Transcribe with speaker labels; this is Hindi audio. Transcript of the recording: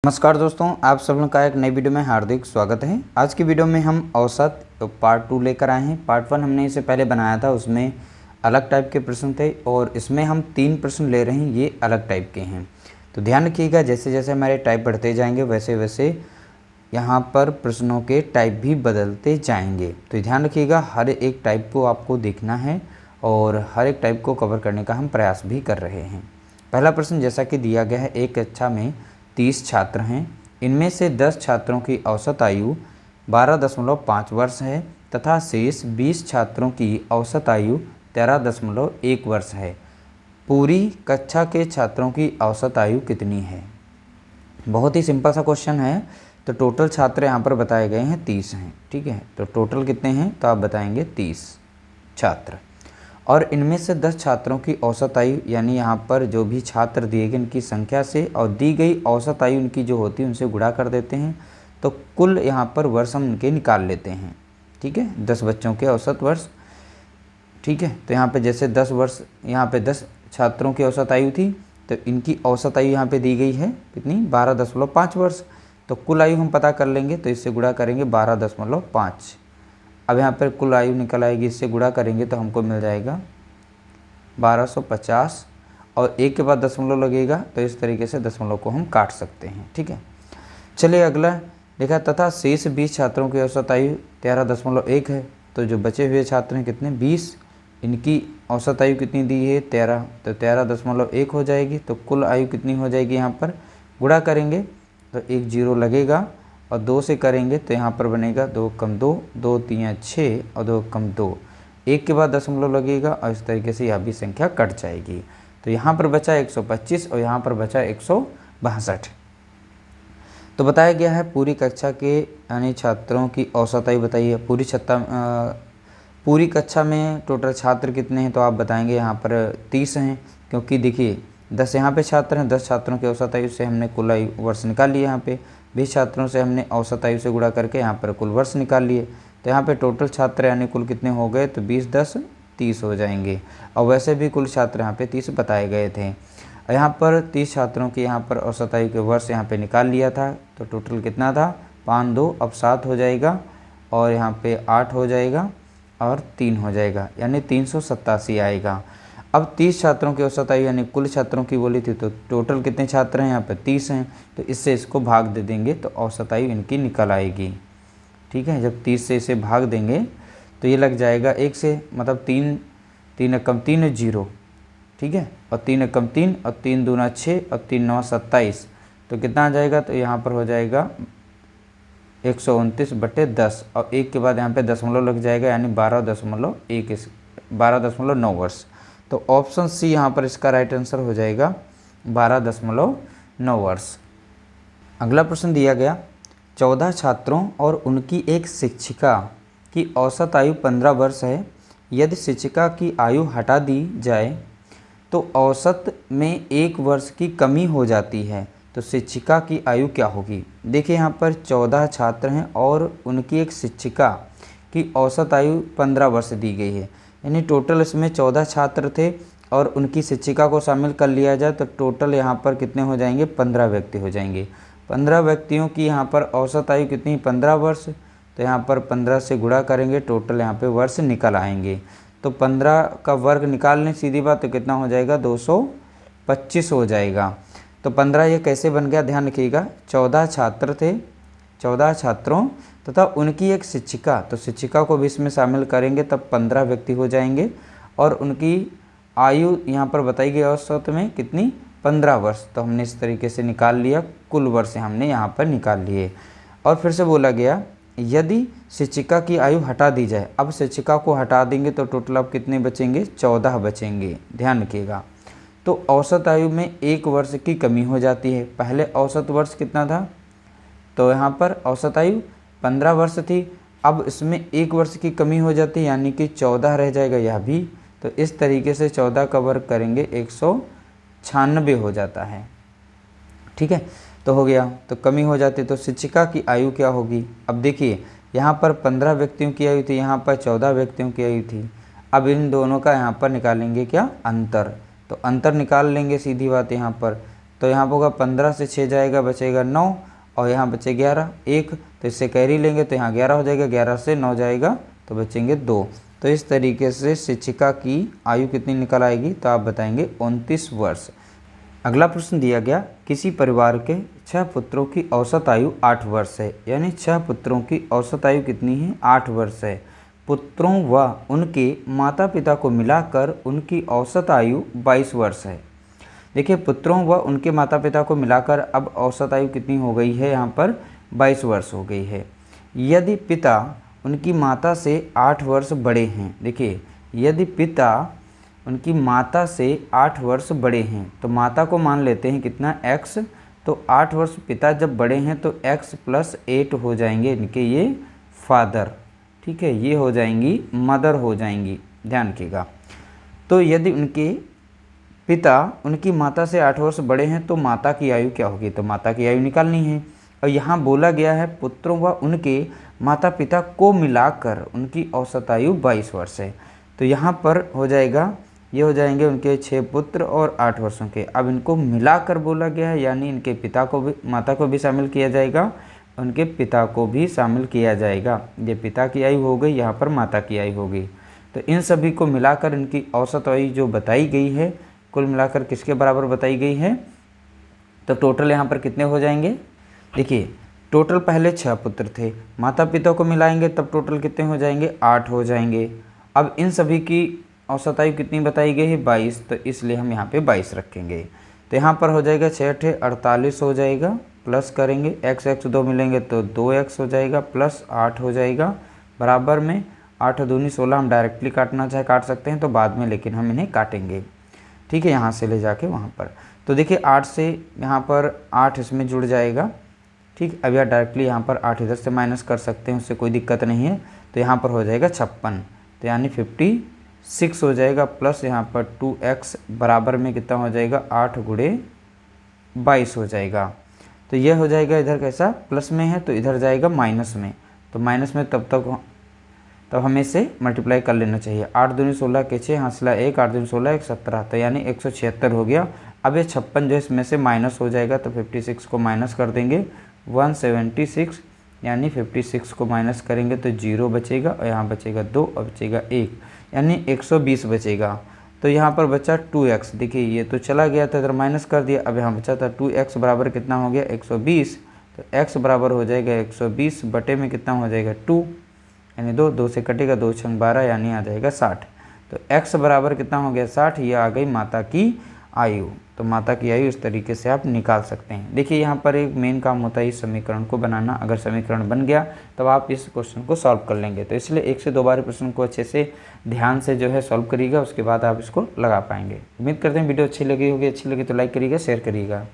Speaker 1: नमस्कार दोस्तों, आप सब लोग का एक नई वीडियो में हार्दिक स्वागत है। आज की वीडियो में हम औसत पार्ट 2 लेकर आए हैं। पार्ट 1 हमने इसे पहले बनाया था, उसमें अलग टाइप के प्रश्न थे और इसमें हम 3 प्रश्न ले रहे हैं, ये अलग टाइप के हैं। तो ध्यान रखिएगा, जैसे जैसे हमारे टाइप बढ़ते जाएंगे वैसे वैसे यहाँ पर प्रश्नों के टाइप भी बदलते जाएंगे। तो ध्यान रखिएगा, हर एक टाइप को आपको देखना है और हर एक टाइप को कवर करने का हम प्रयास भी कर रहे हैं। पहला प्रश्न जैसा कि दिया गया है, एक कक्षा में 30 छात्र हैं, इनमें से 10 छात्रों की औसत आयु 12.5 वर्ष है तथा शेष 20 छात्रों की औसत आयु 13.1 वर्ष है। पूरी कक्षा के छात्रों की औसत आयु कितनी है? बहुत ही सिंपल सा क्वेश्चन है। तो टोटल छात्र यहाँ पर बताए गए हैं 30 हैं, ठीक है। तो टोटल कितने हैं तो आप बताएंगे 30 छात्र, और इनमें से 10 छात्रों की औसत आयु, यानी यहाँ पर जो भी छात्र दिए गए इनकी संख्या से और दी गई औसत आयु इनकी जो होती है उनसे गुणा कर देते हैं, तो कुल यहाँ पर वर्ष हम इनके निकाल लेते हैं, ठीक है। 10 बच्चों के औसत वर्ष, ठीक है। तो यहाँ पे जैसे 10 वर्ष, यहाँ पे 10 छात्रों की औसत आयु थी, तो इनकी औसत आयु यहाँ पे दी गई है कितनी, 12.5 वर्ष। तो कुल आयु हम पता कर लेंगे, तो इससे गुणा करेंगे 12.5। अब यहाँ पर कुल आयु निकल आएगी, इससे गुणा करेंगे तो हमको मिल जाएगा 1250 और एक के बाद दशमलव लगेगा, तो इस तरीके से दशमलव को हम काट सकते हैं, ठीक है। चलिए अगला देखा, तथा शेष 20 छात्रों की औसत आयु 13.1 है। तो जो बचे हुए छात्र हैं कितने, 20, इनकी औसत आयु कितनी दी है 13, तो 13.1 हो जाएगी। तो कुल आयु कितनी हो जाएगी, यहाँ पर गुणा करेंगे तो 1 0 लगेगा और 2 से करेंगे तो यहाँ पर बनेगा 2 कम 2, 2 3 6 और 2 कम 2, एक के बाद दशमलव लगेगा और इस तरीके से यह भी संख्या कट जाएगी। तो यहाँ पर बचा 125 और यहाँ पर बचा 162। तो बताया गया है पूरी कक्षा के यानी छात्रों की औसत आयु बताइए। पूरी कक्षा में टोटल छात्र कितने हैं, तो आप बताएंगे यहाँ पर 30 हैं, क्योंकि देखिए 10 यहाँ पे छात्र हैं, 10 छात्रों की औसत आयु से हमने कुल आयु वर्ष निकाल लिया। यहाँ पे 20 छात्रों से हमने औसत आयु से गुणा करके यहाँ पर कुल वर्ष निकाल लिए। तो यहाँ पे टोटल छात्र यानी कुल कितने हो गए, तो 20 10 30 हो जाएंगे। और वैसे भी कुल छात्र यहाँ पे 30 बताए गए थे। यहाँ पर 30 छात्रों की यहाँ पर औसत आयु के वर्ष यहाँ पे निकाल लिया था, तो टोटल कितना था 5 2, अब 7 हो जाएगा और यहाँ पे 8 हो जाएगा और 3 हो जाएगा, यानी 387 आएगा। अब 30 छात्रों की औसत आयु यानी कुल छात्रों की बोली थी, तो टोटल कितने छात्र हैं, यहाँ पर 30 हैं, तो इससे इसको भाग दे देंगे तो औसत आयु इनकी निकल आएगी, ठीक है। जब 30 से इसे भाग देंगे तो ये लग जाएगा 1 से, मतलब 3 3 कम 3 0, ठीक है, और 3 कम 3 और 3 दूना 6 और 3 9 27, तो कितना आ जाएगा, तो यहाँ पर हो जाएगा 129/10 और एक के बाद यहाँ पे दशमलव लग जाएगा, यानी 12.9 वर्ष। तो ऑप्शन सी यहाँ पर इसका राइट आंसर हो जाएगा 12.9 वर्ष। अगला प्रश्न दिया गया, 14 छात्रों और उनकी एक शिक्षिका की औसत आयु 15 वर्ष है। यदि शिक्षिका की आयु हटा दी जाए तो औसत में 1 वर्ष की कमी हो जाती है, तो शिक्षिका की आयु क्या होगी? देखिए यहाँ पर 14 छात्र हैं और उनकी एक शिक्षिका की औसत आयु 15 वर्ष दी गई है, यानी टोटल इसमें 14 छात्र थे और उनकी शिक्षिका को शामिल कर लिया जाए तो टोटल यहाँ पर कितने हो जाएंगे, 15 व्यक्ति हो जाएंगे। 15 व्यक्तियों की यहाँ पर औसत आयु कितनी, 15 वर्ष। तो यहाँ पर 15 से गुणा करेंगे, टोटल यहाँ पे वर्ष निकल आएंगे। तो 15 का वर्ग निकाल लें सीधी बात, तो कितना हो जाएगा, 225 हो जाएगा। तो 15 ये कैसे बन गया, ध्यान रखिएगा, 14 छात्र थे, 14 छात्रों तथा उनकी एक शिक्षिका, तो शिक्षिका को भी इसमें शामिल करेंगे तब 15 व्यक्ति हो जाएंगे और उनकी आयु यहाँ पर बताई गई औसत में कितनी, 15 वर्ष। तो हमने इस तरीके से निकाल लिया, कुल वर्ष हमने यहाँ पर निकाल लिए। और फिर से बोला गया, यदि शिक्षिका की आयु हटा दी जाए, अब शिक्षिका को हटा देंगे तो टोटल अब कितने बचेंगे, 14 बचेंगे, ध्यान रखिएगा। तो औसत आयु में 1 वर्ष की कमी हो जाती है। पहले औसत वर्ष कितना था, तो यहाँ पर औसत आयु 15 वर्ष थी, अब इसमें 1 वर्ष की कमी हो जाती है, यानी कि 14 रह जाएगा यह भी। तो इस तरीके से 14 का वर्ग करेंगे 196 हो जाता है, ठीक है। तो हो गया, तो कमी हो जाती है, तो शिक्षिका की आयु क्या होगी? अब देखिए यहाँ पर 15 व्यक्तियों की आयु थी, यहाँ पर 14 व्यक्तियों की आयु थी। अब इन दोनों का यहाँ पर निकालेंगे क्या, अंतर। तो अंतर निकाल लेंगे सीधी बात यहाँ पर, तो यहाँ पर होगा 15 से 6 जाएगा, बचेगा 9 और यहाँ बचे 11, 1 तो इससे कैरी लेंगे तो यहाँ 11 हो जाएगा, 11 से 9 जाएगा तो बचेंगे 2। तो इस तरीके से शिक्षिका की आयु कितनी निकल आएगी, तो आप बताएंगे 29 वर्ष। अगला प्रश्न दिया गया, किसी परिवार के 6 पुत्रों की औसत आयु 8 वर्ष है, यानी 6 पुत्रों की औसत आयु कितनी है, 8 वर्ष है। पुत्रों व उनके माता पिता को मिलाकर उनकी औसत आयु 22 वर्ष है। देखिए पुत्रों व उनके माता पिता को मिलाकर अब औसत आयु कितनी हो गई है, यहाँ पर 22 वर्ष हो गई है। यदि पिता उनकी माता से 8 वर्ष बड़े हैं, देखिए यदि पिता उनकी माता से 8 वर्ष बड़े हैं तो माता को मान लेते हैं कितना, x, तो 8 वर्ष पिता जब बड़े हैं तो x + 8 हो जाएंगे इनके ये फादर, ठीक है, ये हो जाएंगी मदर हो जाएंगी, ध्यान रखिएगा। तो यदि उनके पिता उनकी माता से 8 वर्ष बड़े हैं तो माता की आयु क्या होगी, तो माता की आयु निकालनी है। और यहाँ बोला गया है पुत्रों व उनके माता पिता को मिलाकर उनकी औसत आयु 22 वर्ष है। तो यहाँ पर हो जाएगा, ये हो जाएंगे उनके 6 पुत्र और 8 वर्षों के। अब इनको मिलाकर बोला गया है, यानी इनके पिता को भी, माता को भी शामिल किया जाएगा, उनके पिता को भी शामिल किया जाएगा। ये पिता की आयु हो गई, यहाँ पर माता की आयु हो गई। तो इन सभी को मिलाकर इनकी औसत आयु जो बताई गई है, कुल मिलाकर किसके बराबर बताई गई है, तो टोटल यहाँ पर कितने हो जाएंगे, देखिए टोटल पहले 6 पुत्र थे, माता पिता को मिलाएंगे तब टोटल कितने हो जाएंगे, 8 हो जाएंगे। अब इन सभी की औसत आयु कितनी बताई गई है, 22, तो इसलिए हम यहाँ पे 22 रखेंगे। तो यहाँ पर हो जाएगा 6 48 हो जाएगा, प्लस करेंगे x 2 मिलेंगे तो 2x हो जाएगा, प्लस 8 हो जाएगा, बराबर में 8 दूनी 16, हम डायरेक्टली काटना चाहे काट सकते हैं तो बाद में, लेकिन हम इन्हें काटेंगे, ठीक है, यहाँ से ले जाके वहाँ पर। तो देखिए 8 से यहाँ पर 8 इसमें जुड़ जाएगा, ठीक। अब यह डायरेक्टली यहाँ पर 8 इधर से माइनस कर सकते हैं, उससे कोई दिक्कत नहीं है। तो यहाँ पर हो जाएगा 56, तो यानी 56 हो जाएगा, प्लस यहाँ पर 2x बराबर में कितना हो जाएगा, 8 × 22 हो जाएगा। तो यह हो जाएगा, इधर कैसा प्लस में है तो इधर जाएगा माइनस में, तो माइनस में तब हमें इसे मल्टीप्लाई कर लेना चाहिए। 8 दूनी 16 के 6 हासिला 1, 8 दूनी 16 1 17, तो यानी 176 हो गया। अब ये 56 जो इसमें से माइनस हो जाएगा, तो 56 को माइनस कर देंगे, 176, यानी 56 को माइनस करेंगे तो 0 बचेगा और यहाँ बचेगा 2 और बचेगा 1, यानी 120 बचेगा। तो यहाँ पर बचा 2x, देखिए ये तो चला गया था, इधर माइनस कर दिया, अब यहाँ बचा था 2x बराबर कितना हो गया, 120। तो x बराबर हो जाएगा 120 बटे में कितना हो जाएगा 2, यानी 2 से कटेगा, 2 × 12, यानी आ जाएगा 60। तो x बराबर कितना हो गया 60, ये आ गई माता की आयु। तो माता की आयु इस तरीके से आप निकाल सकते हैं। देखिए यहाँ पर एक मेन काम होता है इस समीकरण को बनाना। अगर समीकरण बन गया तब आप इस क्वेश्चन को सॉल्व कर लेंगे। तो इसलिए 1 से 2 बार प्रश्न को अच्छे से ध्यान से जो है सॉल्व करिएगा, उसके बाद आप इसको लगा पाएंगे। उम्मीद करते हैं वीडियो अच्छी लगी होगी, अच्छी लगी तो लाइक करिएगा, शेयर करिएगा।